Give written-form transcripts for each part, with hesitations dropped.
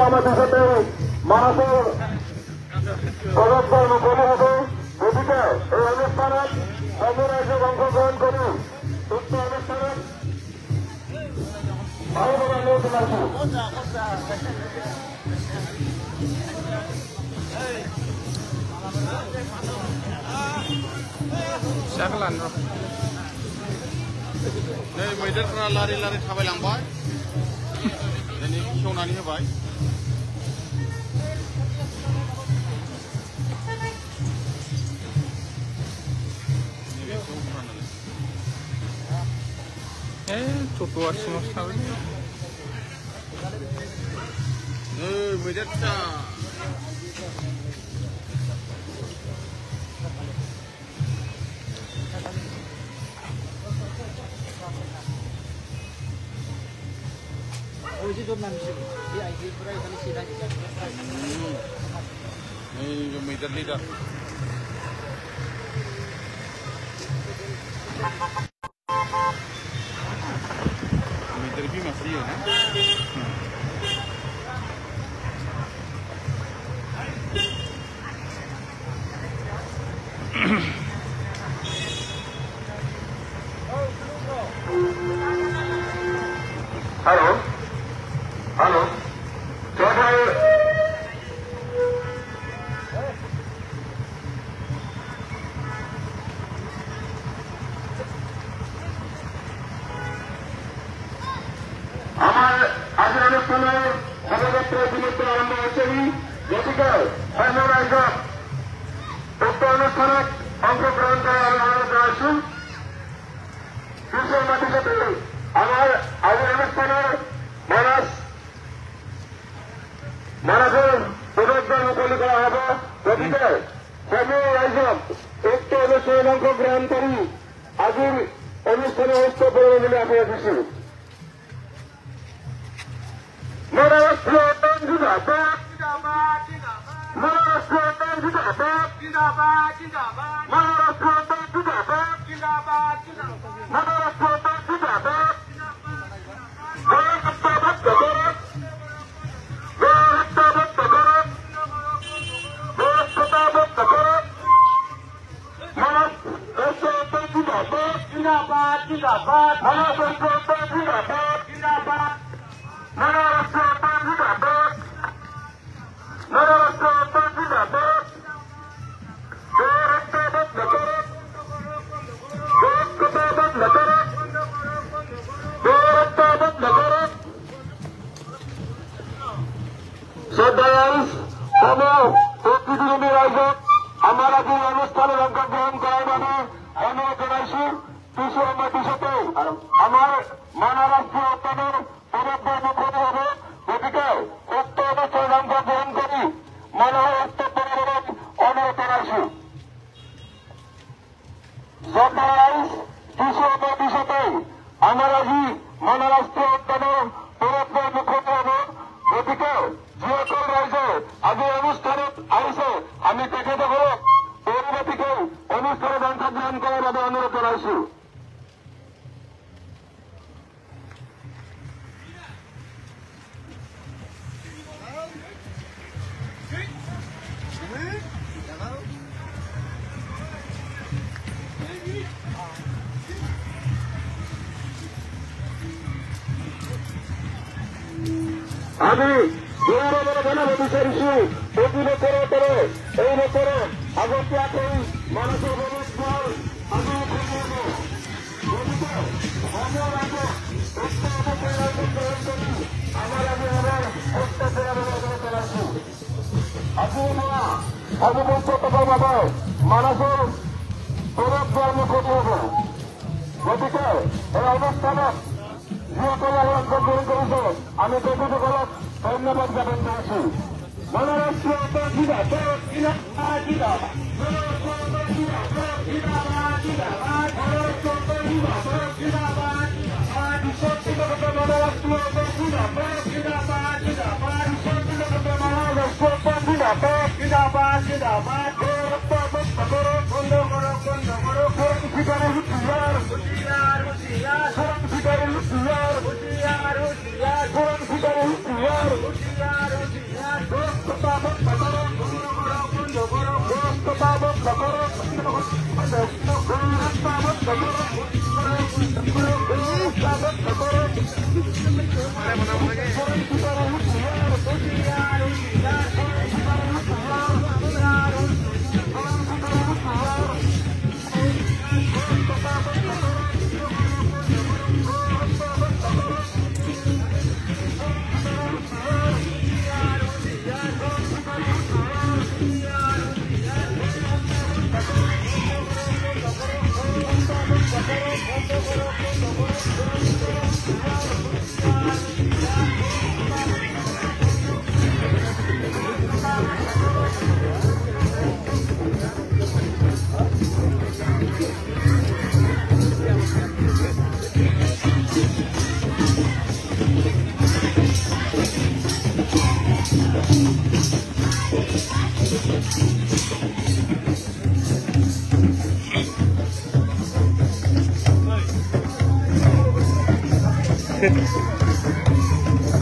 আমাদের সাথে মানুষের পদকর্ম করে হবে। গতিকে এই অনুষ্ঠানে সর্বরাজ্যে অংশগ্রহণ করি উক্ত অনুষ্ঠানে ভালো বলে নিয়োজন আসুন। मैदेरफ्रा लारि लारि थाबायलांबाय दिनै खेवनानै होबाय मैदेरफ्रा मैदेर लिडार मैदेर बिमा फैयो ना हेलो हेलो আমার আজকের অনুষ্ঠানে শোভাযাত্রা ইতিমধ্যে আরম্ভ হচ্ছে। গতিকে উক্ত অনুষ্ঠানে অংশগ্রহণ করে আমি অনুরোধ আসুন। বিশ্বের মাটির সাথে আমার আজকের অনুষ্ঠানের মানুষের পুনর্জন মুকলি করা হবে। গতিকে সবাই আয়োজন উক্ত অনুষ্ঠানে অংশগ্রহণ করি আজকের অনুষ্ঠানে উক্ত করবে বলে আশা রাখছি। মহারাষ্ট্র জিন্দাবাদ জিন্দাবাদ মহারাষ্ট্র জিন্দাবাদ জিন্দাবাদ জিন্দাবাদ মহারাষ্ট্র জিন্দাবাদ জিন্দাবাদ জিন্দাবাদ মহারাষ্ট্র জিন্দাবাদ जिंदाबाद जिंदाबाद महाराष्ट्र जिंदाबाद जिंदाबाद महाराष्ट्र जिंदाबाद महाराष्ट्र जिंदाबाद हमारा जो अनुष्ठान अंशग्रहण कराने अनुरोध জানাইছি। কিছু আমাদের সাথে আমার মহারাষ্ট্র উত্তরের পরবর্তী মুখ্যমন্ত্রী হবে। গতিকে উক্ত অনুষ্ঠানে অংশগ্রহণ করি মহারাষ্ট্র পরিবারের অনুরোধ জানাইছি। কিছু আমাদের সাথে আমার আজি মহারাষ্ট্র উত্তরের পরবর্তী মুখ্যমন্ত্রী হবে। গতিকে যিসকল ৰাইজে আজি অনুষ্ঠানত আহিছে আমি তেখেতসকলক পৰৱৰ্তীকে অনুষ্ঠানত অংশগ্ৰহণ কৰাৰ বাবে অনুৰোধ জনাইছো। আমি গৌরবের জানাবো বিচারিছি প্রতি বছরের পরে এই বছরে আগস্টে মানুষের অনুষ্ঠান আমি আমার আগে আমার সর্বমঞ্চ মানুষের অবস্থানক যিসকলে অংশগ্রহণ করেছে আমি ব্যক্তিসকলক ধন্যবাদ জ্ঞাপন করছি। মহারাষ্ট্রীয়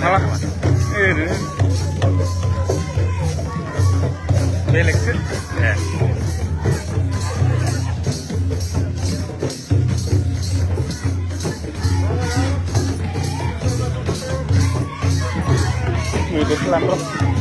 Apa? Ini. Belek sih. Itu pelan